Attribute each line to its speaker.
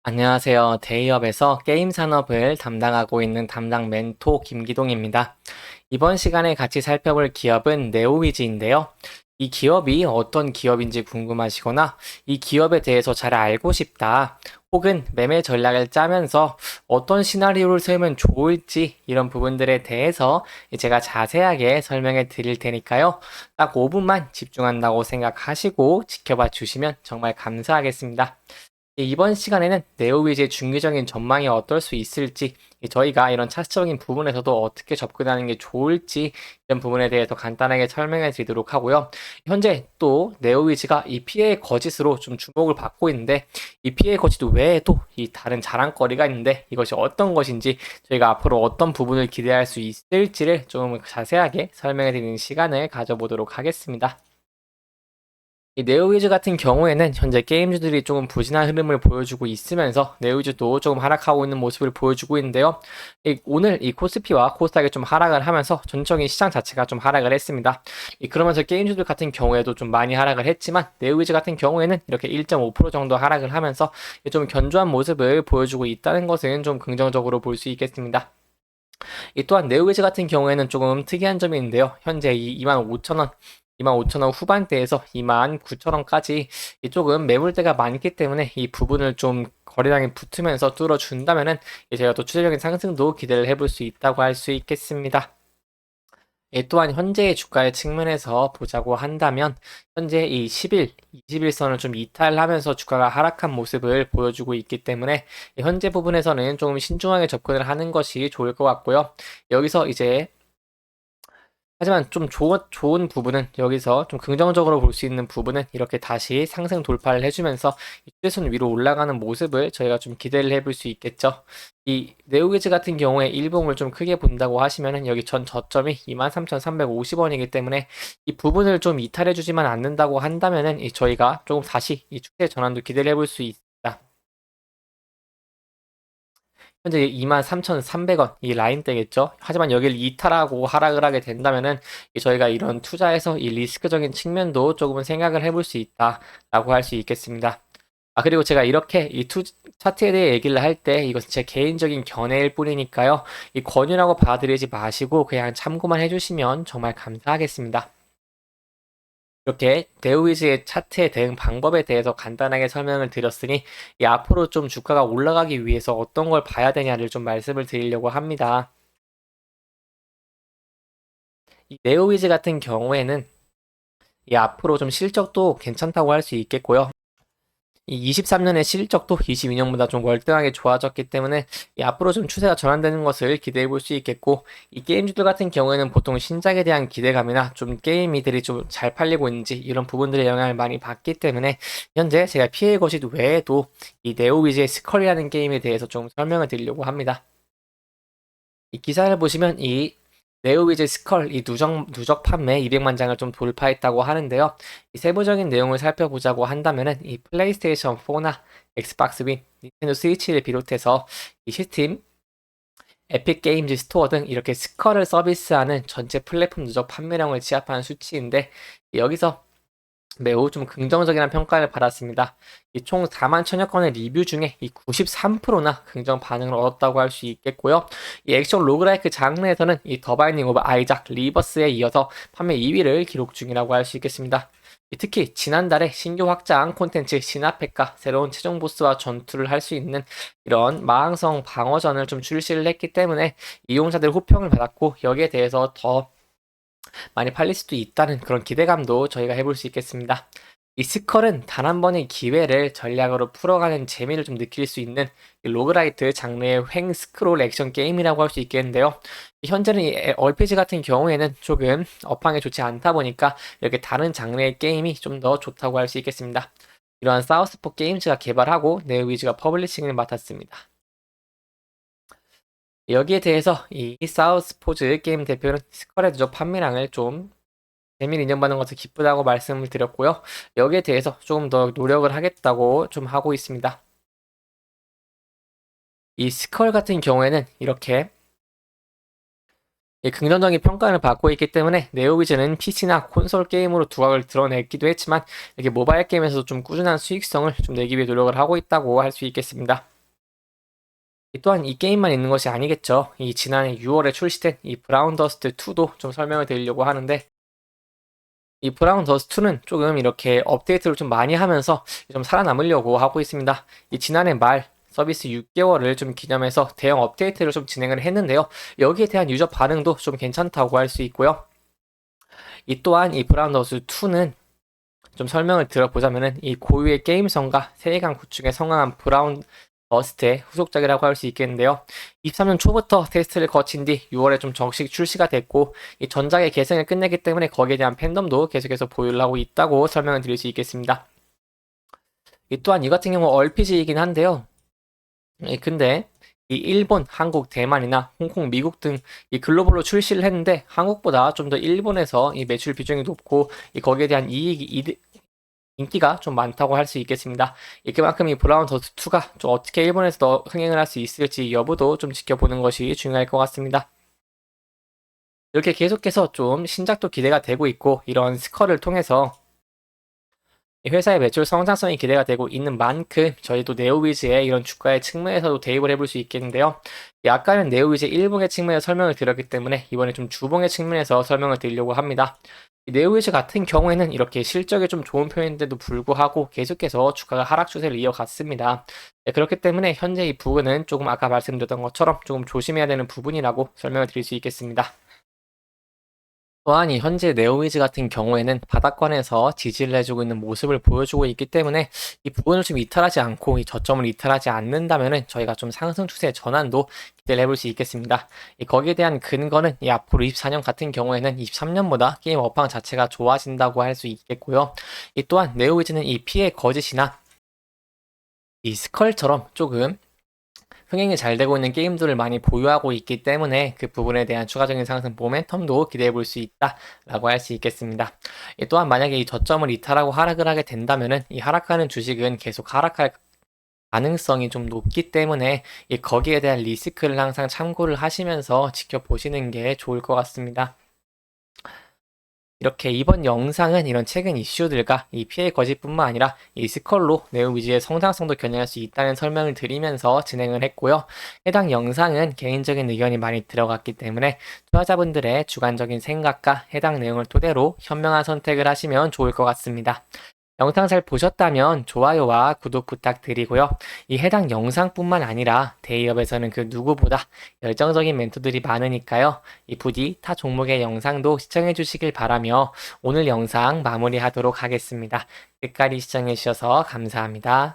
Speaker 1: 안녕하세요. 대기업에서 게임 산업을 담당하고 있는 담당 멘토 김기동입니다. 이번 시간에 같이 살펴볼 기업은 네오위즈인데요. 이 기업이 어떤 기업인지 궁금하시거나 이 기업에 대해서 잘 알고 싶다. 혹은 매매 전략을 짜면서 어떤 시나리오를 세우면 좋을지 이런 부분들에 대해서 제가 자세하게 설명해 드릴 테니까요. 딱 5분만 집중한다고 생각하시고 지켜봐 주시면 정말 감사하겠습니다. 이번 시간에는 네오위즈의 중기적인 전망이 어떨 수 있을지, 저희가 이런 차트적인 부분에서도 어떻게 접근하는 게 좋을지, 이런 부분에 대해서 간단하게 설명해 드리도록 하고요. 현재 또 네오위즈가 이 피해의 거짓으로 좀 주목을 받고 있는데, 이 피해의 거짓 외에도 이 다른 자랑거리가 있는데, 이것이 어떤 것인지, 저희가 앞으로 어떤 부분을 기대할 수 있을지를 좀 자세하게 설명해 드리는 시간을 가져보도록 하겠습니다. 이 네오위즈 같은 경우에는 현재 게임주들이 조금 부진한 흐름을 보여주고 있으면서 네오위즈도 조금 하락하고 있는 모습을 보여주고 있는데요. 오늘 이 코스피와 코스닥이 좀 하락을 하면서 전적인 시장 자체가 좀 하락을 했습니다. 그러면서 게임주들 같은 경우에도 좀 많이 하락을 했지만 네오위즈 같은 경우에는 이렇게 1.5% 정도 하락을 하면서 좀 견조한 모습을 보여주고 있다는 것은 좀 긍정적으로 볼 수 있겠습니다. 또한 네오위즈 같은 경우에는 조금 특이한 점이 있는데요. 현재 이 25,000원 25,000원 후반대에서 29,000원까지 조금 매물대가 많기 때문에 이 부분을 좀 거래량이 붙으면서 뚫어준다면은 저희가 또 추세적인 상승도 기대를 해볼 수 있다고 할 수 있겠습니다. 또한 현재의 주가의 측면에서 보자고 한다면 현재 이 10일, 21선을 좀 이탈하면서 주가가 하락한 모습을 보여주고 있기 때문에 현재 부분에서는 좀 신중하게 접근을 하는 것이 좋을 것 같고요. 여기서 이제 하지만 좀 좋은 부분은 여기서 좀 긍정적으로 볼 수 있는 부분은 이렇게 다시 상승 돌파를 해주면서 추세선 위로 올라가는 모습을 저희가 좀 기대를 해볼 수 있겠죠. 이 네오게즈 같은 경우에 일봉을 좀 크게 본다고 하시면은 여기 전 저점이 23,350원이기 때문에 이 부분을 좀 이탈해주지만 않는다고 한다면은 저희가 조금 다시 이 추세 전환도 기대를 해볼 수 있습니다. 현재 23,300원 이 라인대겠죠. 하지만 여기를 이탈하고 하락을 하게 된다면은 저희가 이런 투자에서 이 리스크적인 측면도 조금은 생각을 해볼 수 있다라고 할 수 있겠습니다. 그리고 제가 이렇게 차트에 대해 얘기를 할 때 이것은 제 개인적인 견해일 뿐이니까요. 이 권유라고 받아들이지 마시고 그냥 참고만 해주시면 정말 감사하겠습니다. 이렇게 데우이즈의 차트의 대응 방법에 대해서 간단하게 설명을 드렸으니 앞으로 좀 주가가 올라가기 위해서 어떤 걸 봐야 되냐를 좀 말씀을 드리려고 합니다. 이 네오위즈 같은 경우에는 앞으로 좀 실적도 괜찮다고 할 수 있겠고요. 이 23년의 실적도 22년보다 좀 월등하게 좋아졌기 때문에 앞으로 좀 추세가 전환되는 것을 기대해 볼 수 있겠고, 이 게임주들 같은 경우에는 보통 신작에 대한 기대감이나 좀 게임이들이 좀 잘 팔리고 있는지 이런 부분들의 영향을 많이 받기 때문에 현재 제가 피해 거짓 외에도 이 네오위즈의 스컬이라는 게임에 대해서 좀 설명을 드리려고 합니다. 이 기사를 보시면 이 네오위즈 스컬 이 누적 판매 200만 장을 좀 돌파했다고 하는데요. 이 세부적인 내용을 살펴보자고 한다면은 이 플레이스테이션 4나 엑스박스 윈, 닌텐도 스위치를 비롯해서 이 스팀, 에픽 게임즈 스토어 등 이렇게 스컬을 서비스하는 전체 플랫폼 누적 판매량을 취합한 수치인데, 여기서 매우 좀 긍정적인 평가를 받았습니다. 이 총 4만 천여 건의 리뷰 중에 이 93%나 긍정 반응을 얻었다고 할 수 있겠고요. 이 액션 로그라이크 장르에서는 이 더 바이닝 오브 아이작 리버스에 이어서 판매 2위를 기록 중이라고 할 수 있겠습니다. 특히 지난달에 신규 확장 콘텐츠 신화팩과 새로운 최종 보스와 전투를 할 수 있는 이런 마항성 방어전을 좀 출시를 했기 때문에 이용자들 호평을 받았고, 여기에 대해서 더 많이 팔릴 수도 있다는 그런 기대감도 저희가 해볼 수 있겠습니다. 이 스컬은 단 한 번의 기회를 전략으로 풀어가는 재미를 좀 느낄 수 있는 로그라이트 장르의 횡 스크롤 액션 게임이라고 할 수 있겠는데요. 현재는 이 RPG 같은 경우에는 조금 업황이 좋지 않다 보니까 이렇게 다른 장르의 게임이 좀 더 좋다고 할 수 있겠습니다. 이러한 사우스포 게임즈가 개발하고 네오위즈가 퍼블리싱을 맡았습니다. 여기에 대해서 이 사우스포즈 게임 대표는 스컬의 누적 판매량을 좀 재미를 인정받는 것을 기쁘다고 말씀을 드렸고요. 여기에 대해서 조금 더 노력을 하겠다고 좀 하고 있습니다. 이 스컬 같은 경우에는 이렇게 긍정적인 평가를 받고 있기 때문에 네오위즈는 PC나 콘솔 게임으로 두각을 드러냈기도 했지만 이렇게 모바일 게임에서도 좀 꾸준한 수익성을 좀 내기 위해 노력을 하고 있다고 할 수 있겠습니다. 또한 이 게임만 있는 것이 아니겠죠. 이 지난해 6월에 출시된 이 브라운 더스트 2도 좀 설명을 드리려고 하는데, 이 브라운 더스트 2는 조금 이렇게 업데이트를 좀 많이 하면서 좀 살아남으려고 하고 있습니다. 이 지난해 말 서비스 6개월을 좀 기념해서 대형 업데이트를 좀 진행을 했는데요. 여기에 대한 유저 반응도 좀 괜찮다고 할 수 있고요. 이 또한 이 브라운 더스트 2는 좀 설명을 들어보자면은 이 고유의 게임성과 세계관 구축에 성황한 브라운 더스트의 후속작이라고 할 수 있겠는데요. 23년 초부터 테스트를 거친 뒤 6월에 좀 정식 출시가 됐고, 이 전작의 개성을 끝내기 때문에 거기에 대한 팬덤도 계속해서 보유를 하고 있다고 설명을 드릴 수 있겠습니다. 이 또한 이 같은 경우 RPG이긴 한데요. 근데 이 일본, 한국, 대만이나 홍콩, 미국 등 이 글로벌로 출시를 했는데 한국보다 좀 더 일본에서 이 매출 비중이 높고 이 거기에 대한 인기가 좀 많다고 할 수 있겠습니다. 그만큼 이 브라운 더스트 2가 좀 어떻게 일본에서 더 흥행을 할 수 있을지 여부도 좀 지켜보는 것이 중요할 것 같습니다. 이렇게 계속해서 좀 신작도 기대가 되고 있고, 이런 스컬을 통해서 회사의 매출 성장성이 기대가 되고 있는 만큼 저희도 네오위즈의 이런 주가의 측면에서도 대입을 해볼 수 있겠는데요. 아까는 네오위즈 일봉의 측면에서 설명을 드렸기 때문에 이번에 좀 주봉의 측면에서 설명을 드리려고 합니다. 네오위즈 같은 경우에는 이렇게 실적이 좀 좋은 편인데도 불구하고 계속해서 주가가 하락 추세를 이어갔습니다. 그렇기 때문에 현재 이 부분은 조금 아까 말씀드렸던 것처럼 조금 조심해야 되는 부분이라고 설명을 드릴 수 있겠습니다. 또한 이 현재 네오위즈 같은 경우에는 바닥권에서 지지를 해주고 있는 모습을 보여주고 있기 때문에 이 부분을 좀 이탈하지 않고 이 저점을 이탈하지 않는다면은 저희가 좀 상승 추세 전환도 기대를 해볼 수 있겠습니다. 거기에 대한 근거는 이 앞으로 24년 같은 경우에는 23년보다 게임 업황 자체가 좋아진다고 할 수 있겠고요. 또한 네오위즈는 이 피해 거짓이나 이 스컬처럼 조금 흥행이 잘 되고 있는 게임들을 많이 보유하고 있기 때문에 그 부분에 대한 추가적인 상승 모멘텀도 기대해 볼 수 있다라고 할 수 있겠습니다. 또한 만약에 이 저점을 이탈하고 하락을 하게 된다면은 이 하락하는 주식은 계속 하락할 가능성이 좀 높기 때문에 거기에 대한 리스크를 항상 참고를 하시면서 지켜보시는 게 좋을 것 같습니다. 이렇게 이번 영상은 이런 최근 이슈들과 이 피해 거짓뿐만 아니라 이 스컬로 네오위즈의 성장성도 겨냥할 수 있다는 설명을 드리면서 진행을 했고요. 해당 영상은 개인적인 의견이 많이 들어갔기 때문에 투자자분들의 주관적인 생각과 해당 내용을 토대로 현명한 선택을 하시면 좋을 것 같습니다. 영상 잘 보셨다면 좋아요와 구독 부탁드리고요. 이 해당 영상뿐만 아니라 대기업에서는 그 누구보다 열정적인 멘토들이 많으니까요. 부디 타 종목의 영상도 시청해 주시길 바라며 오늘 영상 마무리하도록 하겠습니다. 끝까지 시청해 주셔서 감사합니다.